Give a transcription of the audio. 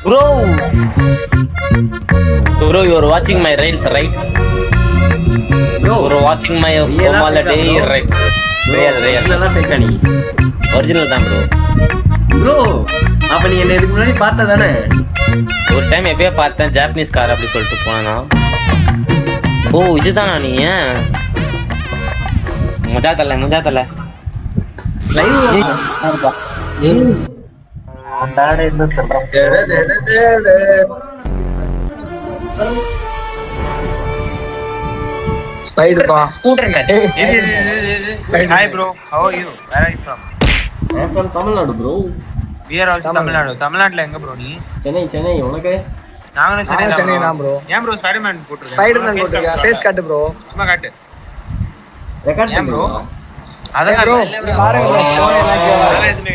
Bro, you are watching my reels, right? Bro, You are watching my Komala day, right? Real. இதெல்லாம் fake ஆ நீ? Original தான் bro. Bro, அப்ப நீ என்ன இதுக்கு முன்னாடி பார்த்த தானே? ஒரு டைம் எப்பயோ பார்த்தேன் ஜாப்பனீஸ் கார் அப்படி சொல்லிட்டு போனா. ஓ இதுதானா நீ? மஜா தல. என்ன சொல்றான்? Spider ba? Scooter man. Hi bro, how are you? Where are you from? I'm from Tamil Nadu, bro. We are also Tamil Nadu. Tamil Nadu எங்க bro நீ? சென்னை உனக்கு? நாங்களும் சென்னை தான் bro. ஏன் bro Spider-Man போட்டுருக்க? Spider-Man போட்டுருக்க. ஃபேஸ் காட்டு bro. சும்மா காட்டு. ரெக்கார்ட் ஏன் bro? bro. அதெல்லாம் bro, பாருங்க bro. phone எல்லாம் அதெல்லாம் எதுவுமே